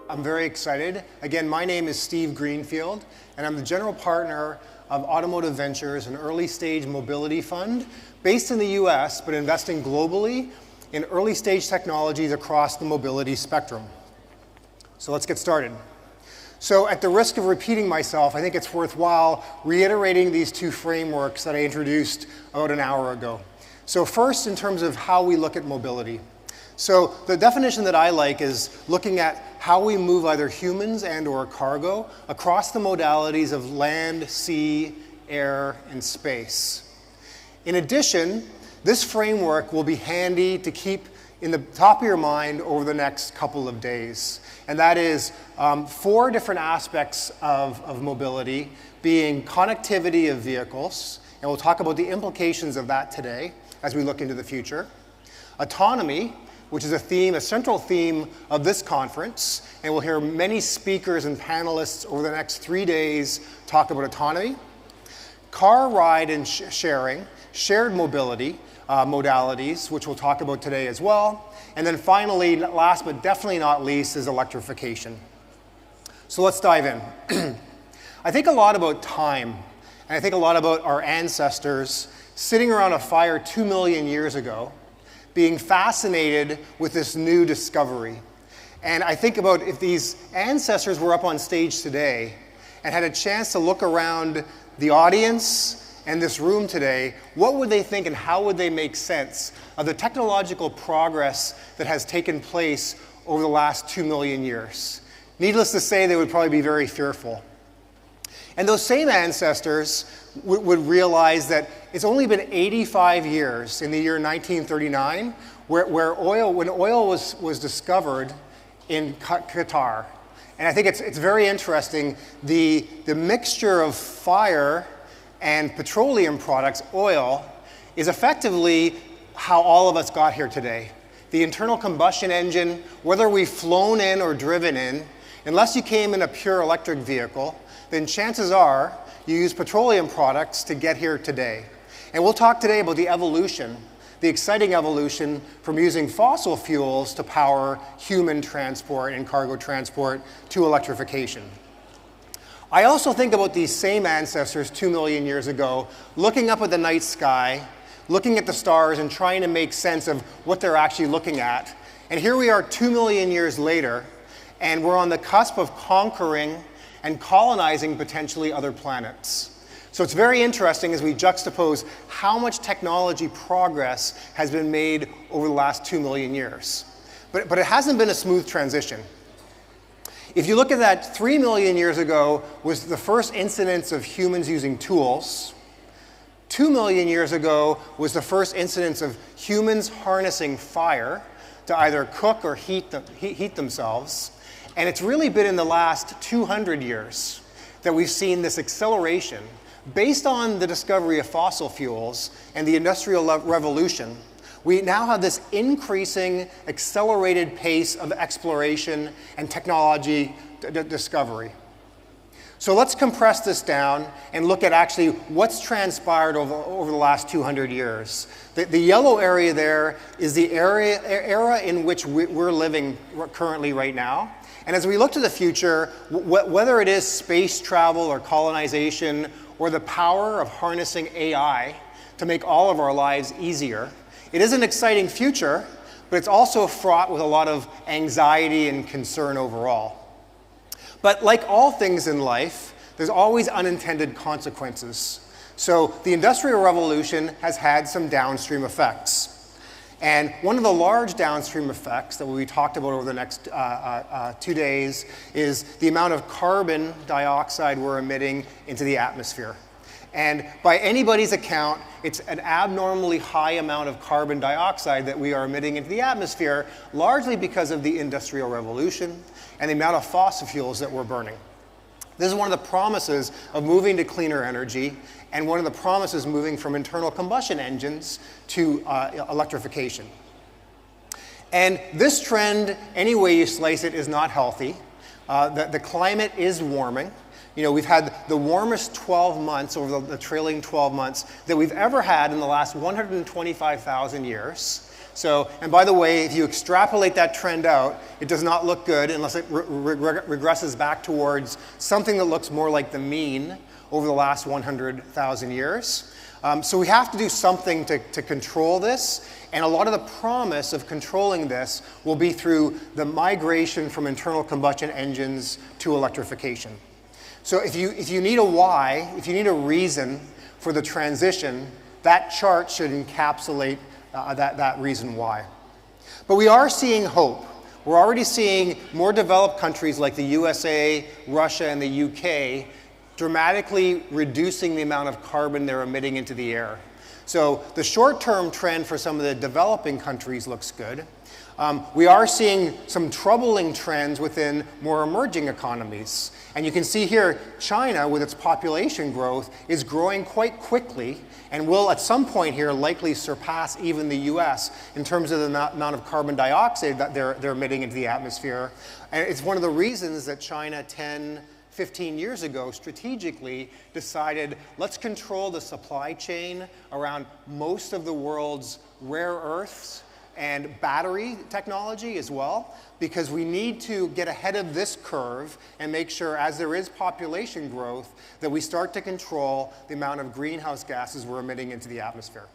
I'm very excited. Again, my name is Steve Greenfield, and I'm the general partner of Automotive Ventures, an early-stage mobility fund based in the US, but investing globally in early-stage technologies across the mobility spectrum. So let's get started. So at the risk of repeating myself, I think it's worthwhile reiterating these two frameworks that I introduced about an hour ago. So first, in terms of how we look at mobility. So the definition that I like is looking at how we move either humans and or cargo across the modalities of land, sea, air, and space. In addition, this framework will be handy to keep in the top of your mind over the next couple of days. And that is 4 different aspects of mobility, being connectivity of vehicles, and we'll talk about the implications of that today as we look into the future. Autonomy, which is a central theme of this conference, and we'll hear many speakers and panelists over the next 3 days talk about autonomy. Car, ride, and sharing, shared mobility modalities, which we'll talk about today as well. And then finally, last but definitely not least, is electrification. So let's dive in. I think a lot about time, and I think a lot about our ancestors sitting around a fire 2 million years ago, being fascinated with this new discovery. And I think about if these ancestors were up on stage today and had a chance to look around the audience and this room today, what would they think and how would they make sense of the technological progress that has taken place over the last 2 million years? Needless to say, they would probably be very fearful. And those same ancestors would realize that it's only been 85 years in the year 1939 when oil was discovered in Qatar. And I think it's very interesting, the mixture of fire and petroleum products, oil, is effectively how all of us got here today. The internal combustion engine, whether we've flown in or driven in, unless you came in a pure electric vehicle, then chances are you use petroleum products to get here today. And we'll talk today about the evolution, the exciting evolution from using fossil fuels to power human transport and cargo transport to electrification. I also think about these same ancestors 2 million years ago, looking up at the night sky, looking at the stars and trying to make sense of what they're actually looking at. And here we are 2 million years later, and we're on the cusp of conquering and colonizing potentially other planets. So it's very interesting as we juxtapose how much technology progress has been made over the last 2 million years. But it hasn't been a smooth transition. If you look at that, 3 million years ago was the first incidence of humans using tools. 2 million years ago was the first incidence of humans harnessing fire to either cook or heat themselves. And it's really been in the last 200 years that we've seen this acceleration based on the discovery of fossil fuels and the Industrial Revolution. We now have this increasing, accelerated pace of exploration and technology discovery. So let's compress this down and look at actually what's transpired over the last 200 years. The yellow area there is the era in which we're living currently right now. And as we look to the future, whether it is space travel or colonization or the power of harnessing AI to make all of our lives easier, it is an exciting future, but it's also fraught with a lot of anxiety and concern overall. But like all things in life, there's always unintended consequences. So the Industrial Revolution has had some downstream effects. And one of the large downstream effects that will be talked about over the next 2 days is the amount of carbon dioxide we're emitting into the atmosphere. And by anybody's account, it's an abnormally high amount of carbon dioxide that we are emitting into the atmosphere, largely because of the Industrial Revolution and the amount of fossil fuels that we're burning. This is one of the promises of moving to cleaner energy and one of the promises moving from internal combustion engines to electrification. And this trend, any way you slice it, is not healthy. The climate is warming. You know, we've had the warmest 12 months over the trailing 12 months that we've ever had in the last 125,000 years. So, and by the way, if you extrapolate that trend out, it does not look good unless it regresses back towards something that looks more like the mean over the last 100,000 years. So we have to do something to control this, and a lot of the promise of controlling this will be through the migration from internal combustion engines to electrification. So if you need a why, if you need a reason for the transition, that chart should encapsulate that reason why. But we are seeing hope. We're already seeing more developed countries like the USA, Russia, and the UK dramatically reducing the amount of carbon they're emitting into the air. So the short-term trend for some of the developing countries looks good. We are seeing some troubling trends within more emerging economies. And you can see here, China, with its population growth, is growing quite quickly and will at some point here likely surpass even the US in terms of the amount of carbon dioxide that they're emitting into the atmosphere. And it's one of the reasons that China 15 years ago strategically decided, let's control the supply chain around most of the world's rare earths and battery technology as well, because we need to get ahead of this curve and make sure, as there is population growth, that we start to control the amount of greenhouse gases we're emitting into the atmosphere.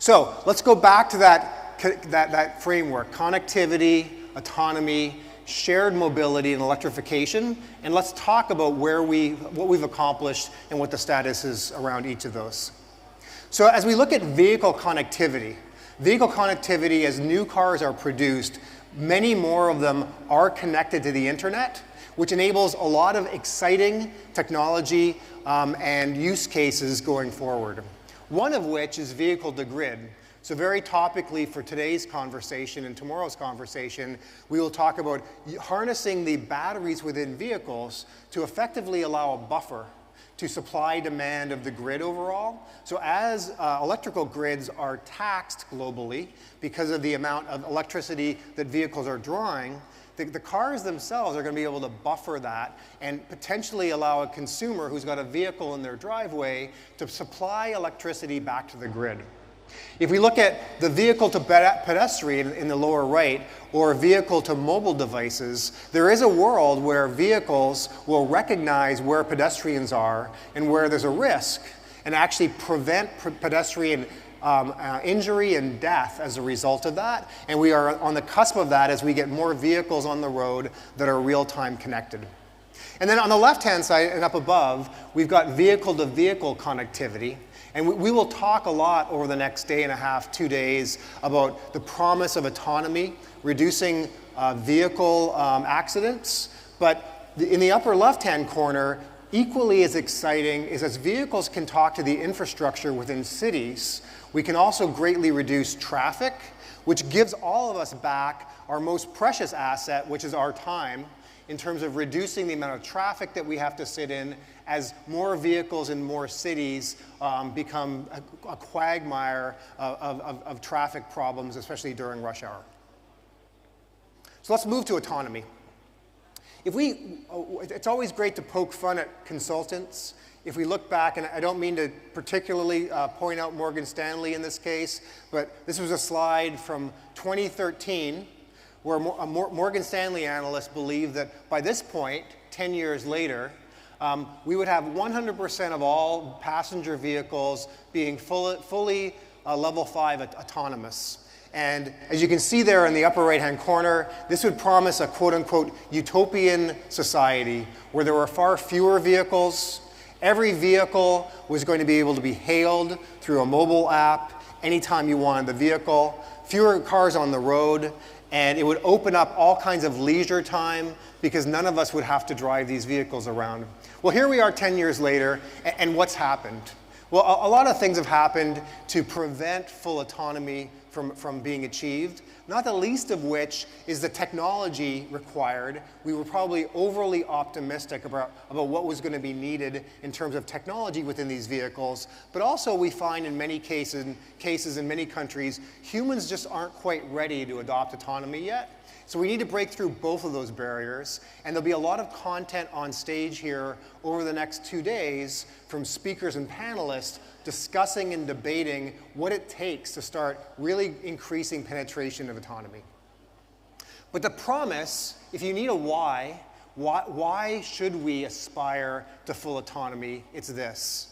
So let's go back to that framework: connectivity, autonomy, shared mobility, and electrification, and let's talk about what we've accomplished and what the status is around each of those. So as we look at vehicle connectivity, as new cars are produced, many more of them are connected to the internet, which enables a lot of exciting technology and use cases going forward. One of which is vehicle to grid. So very topically for today's conversation and tomorrow's conversation, we will talk about harnessing the batteries within vehicles to effectively allow a buffer to supply demand of the grid overall. So as electrical grids are taxed globally because of the amount of electricity that vehicles are drawing, the cars themselves are going to be able to buffer that and potentially allow a consumer who's got a vehicle in their driveway to supply electricity back to the grid. If we look at the vehicle to pedestrian in the lower right, or vehicle to mobile devices, there is a world where vehicles will recognize where pedestrians are and where there's a risk and actually prevent pedestrian injury and death as a result of that. And we are on the cusp of that as we get more vehicles on the road that are real-time connected. And then on the left-hand side and up above, we've got vehicle-to-vehicle connectivity. And we will talk a lot over the next day and a half, 2 days, about the promise of autonomy, reducing vehicle accidents. But in the upper left-hand corner, equally as exciting is as vehicles can talk to the infrastructure within cities, we can also greatly reduce traffic, which gives all of us back our most precious asset, which is our time, in terms of reducing the amount of traffic that we have to sit in as more vehicles in more cities become a quagmire of traffic problems, especially during rush hour. So let's move to autonomy. It's always great to poke fun at consultants. If we look back, and I don't mean to particularly point out Morgan Stanley in this case, but this was a slide from 2013 where a Morgan Stanley analyst believed that by this point, 10 years later, we would have 100% of all passenger vehicles being fully level 5 autonomous. And as you can see there in the upper right-hand corner, this would promise a quote-unquote utopian society where there were far fewer vehicles. Every vehicle was going to be able to be hailed through a mobile app anytime you wanted the vehicle, fewer cars on the road, and it would open up all kinds of leisure time because none of us would have to drive these vehicles around. Well, here we are 10 years later, and what's happened? Well, a lot of things have happened to prevent full autonomy from being achieved, not the least of which is the technology required. We were probably overly optimistic about what was going to be needed in terms of technology within these vehicles, but also we find in many cases in many countries, humans just aren't quite ready to adopt autonomy yet. So we need to break through both of those barriers, and there'll be a lot of content on stage here over the next 2 days from speakers and panelists discussing and debating what it takes to start really increasing penetration of autonomy. But the promise, if you need a why should we aspire to full autonomy? It's this.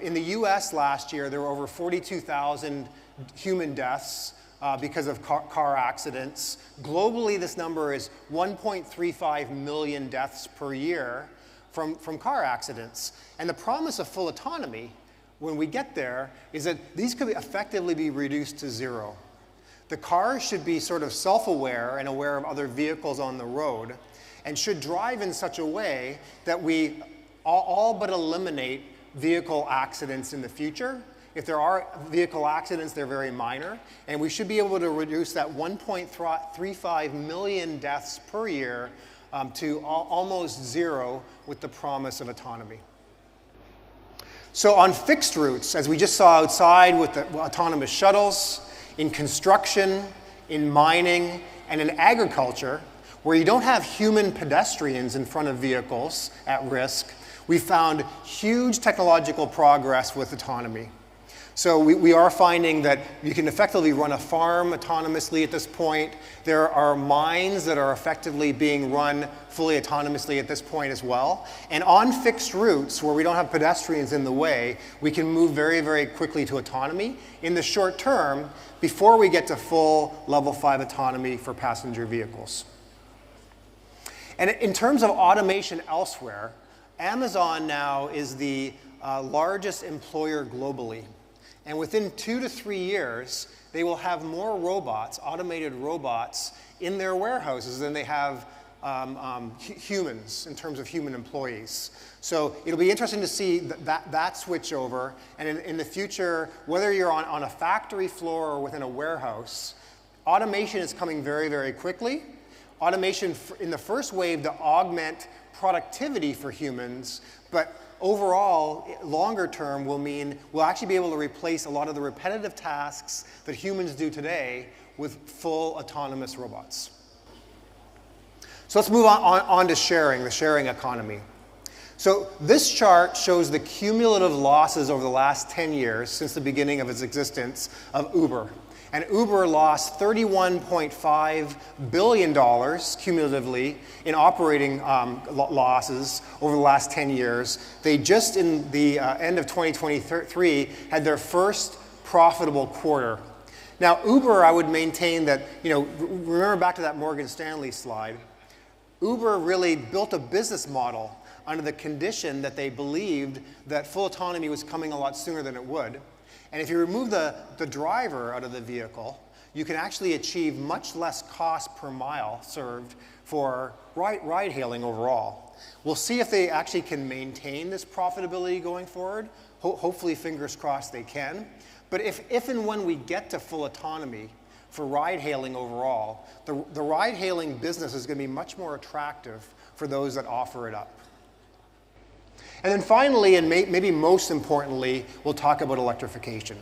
In the US last year, there were over 42,000 human deaths because of car accidents. Globally, this number is 1.35 million deaths per year from car accidents. And the promise of full autonomy, when we get there, is that these could effectively be reduced to zero. The car should be sort of self-aware and aware of other vehicles on the road, and should drive in such a way that we all but eliminate vehicle accidents in the future. If there are vehicle accidents, they're very minor, and we should be able to reduce that 1.35 million deaths per year to almost zero with the promise of autonomy. So on fixed routes, as we just saw outside with the autonomous shuttles, in construction, in mining, and in agriculture, where you don't have human pedestrians in front of vehicles at risk, we found huge technological progress with autonomy. So we are finding that you can effectively run a farm autonomously at this point. There are mines that are effectively being run fully autonomously at this point as well. And on fixed routes where we don't have pedestrians in the way, we can move very, very quickly to autonomy in the short term before we get to full level 5 autonomy for passenger vehicles. And in terms of automation elsewhere, Amazon now is the largest employer globally. And within 2 to 3 years, they will have more robots, automated robots, in their warehouses than they have humans, in terms of human employees. So it'll be interesting to see that switch over. And in the future, whether you're on a factory floor or within a warehouse, automation is coming very, very quickly. Automation in the first wave to augment productivity for humans, but overall, longer term will mean we'll actually be able to replace a lot of the repetitive tasks that humans do today with full autonomous robots. So let's move on to sharing, the sharing economy. So this chart shows the cumulative losses over the last 10 years since the beginning of its existence of Uber. And Uber lost $31.5 billion cumulatively in operating losses over the last 10 years. They just in the end of 2023 had their first profitable quarter. Now, Uber, I would maintain that, remember back to that Morgan Stanley slide, Uber really built a business model under the condition that they believed that full autonomy was coming a lot sooner than it would. And if you remove the driver out of the vehicle, you can actually achieve much less cost per mile served for ride-hailing overall. We'll see if they actually can maintain this profitability going forward. Hopefully, fingers crossed, they can. But if and when we get to full autonomy for ride-hailing overall, the ride-hailing business is going to be much more attractive for those that offer it up. And then finally, and maybe most importantly, we'll talk about electrification.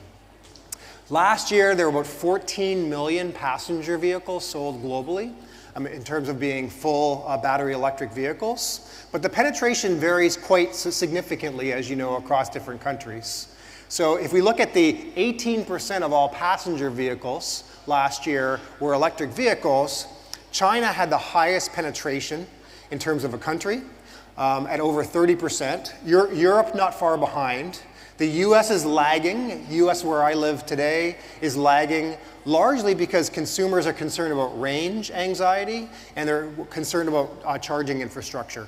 Last year, there were about 14 million passenger vehicles sold globally in terms of being full battery electric vehicles. But the penetration varies quite significantly, as you know, across different countries. So if we look at the 18% of all passenger vehicles last year were electric vehicles, China had the highest penetration in terms of a country. At over 30%. Europe not far behind. The US is lagging. US, where I live today, is lagging largely because consumers are concerned about range anxiety and they're concerned about charging infrastructure,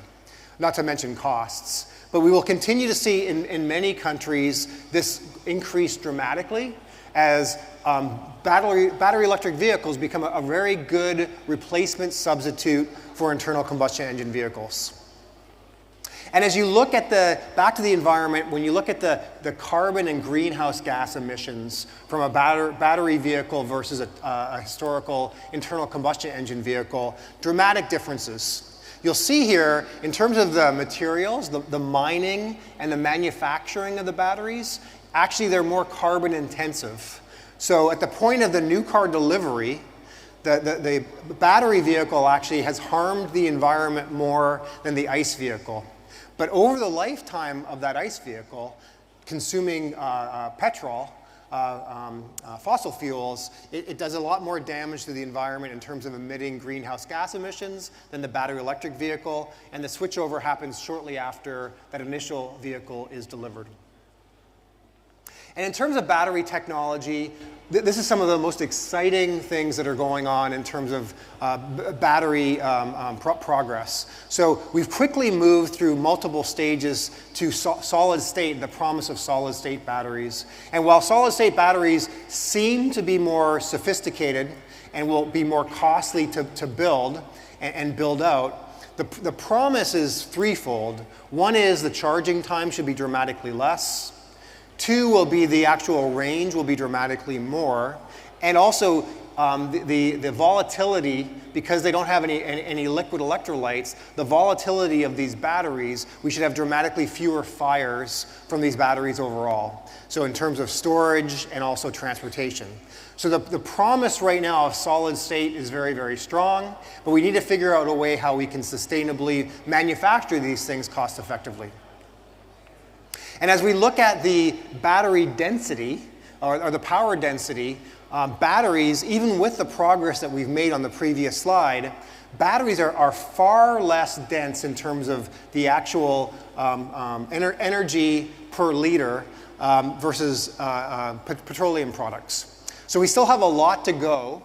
not to mention costs. But we will continue to see in many countries this increase dramatically as battery electric vehicles become a very good replacement substitute for internal combustion engine vehicles. And as you look at back to the environment, when you look at the carbon and greenhouse gas emissions from a battery vehicle versus a historical internal combustion engine vehicle, dramatic differences. You'll see here, in terms of the materials, the mining and the manufacturing of the batteries, actually they're more carbon intensive. So at the point of the new car delivery, the battery vehicle actually has harmed the environment more than the ICE vehicle. But over the lifetime of that ICE vehicle, consuming petrol, fossil fuels, it does a lot more damage to the environment in terms of emitting greenhouse gas emissions than the battery electric vehicle, and the switchover happens shortly after that initial vehicle is delivered. And in terms of battery technology, this is some of the most exciting things that are going on in terms of battery progress. So we've quickly moved through multiple stages to solid state, the promise of solid state batteries. And while solid state batteries seem to be more sophisticated and will be more costly to build and build out, the promise is threefold. One is the charging time should be dramatically less. Two will be the actual range will be dramatically more. And also the volatility, because they don't have any liquid electrolytes, the volatility of these batteries, we should have dramatically fewer fires from these batteries overall. So in terms of storage and also transportation. So the promise right now of solid state is very, very strong, but we need to figure out a way how we can sustainably manufacture these things cost effectively. And as we look at the battery density, or the power density, batteries, even with the progress that we've made on the previous slide, batteries are far less dense in terms of the actual energy per liter versus petroleum products. So we still have a lot to go.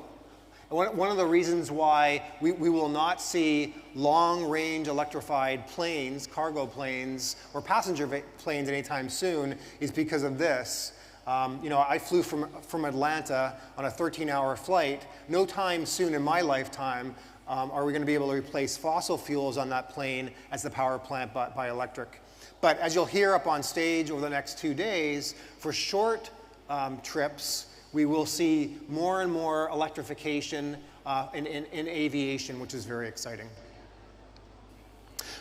One of the reasons why we will not see long-range electrified planes, cargo planes, or passenger planes anytime soon is because of this. I flew from Atlanta on a 13-hour flight. No time soon in my lifetime are we going to be able to replace fossil fuels on that plane as the power plant by electric. But as you'll hear up on stage over the next 2 days, for short trips, we will see more and more electrification in aviation, which is very exciting.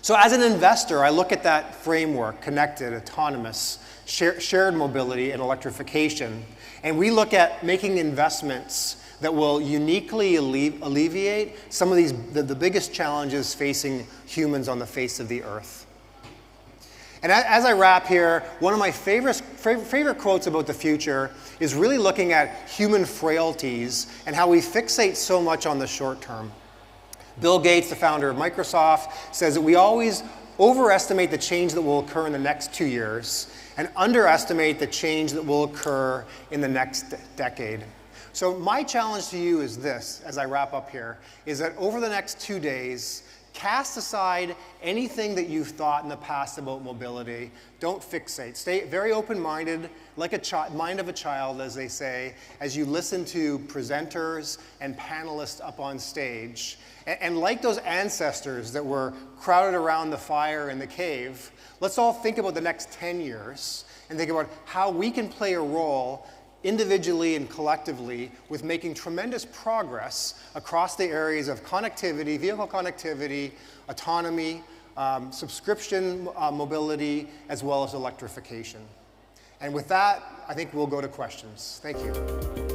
So as an investor, I look at that framework, connected, autonomous, shared mobility, and electrification, and we look at making investments that will uniquely alleviate some of the biggest challenges facing humans on the face of the earth. And as I wrap here, one of my favorite quotes about the future is really looking at human frailties and how we fixate so much on the short term. Bill Gates, the founder of Microsoft, says that we always overestimate the change that will occur in the next 2 years and underestimate the change that will occur in the next decade. So my challenge to you is this, as I wrap up here, is that over the next 2 days, cast aside anything that you've thought in the past about mobility. Don't fixate. Stay very open-minded, like a mind of a child, as they say, as you listen to presenters and panelists up on stage. And like those ancestors that were crowded around the fire in the cave, let's all think about the next 10 years and think about how we can play a role individually and collectively with making tremendous progress across the areas of connectivity, vehicle connectivity, autonomy, subscription mobility, as well as electrification. And with that, I think we'll go to questions. Thank you.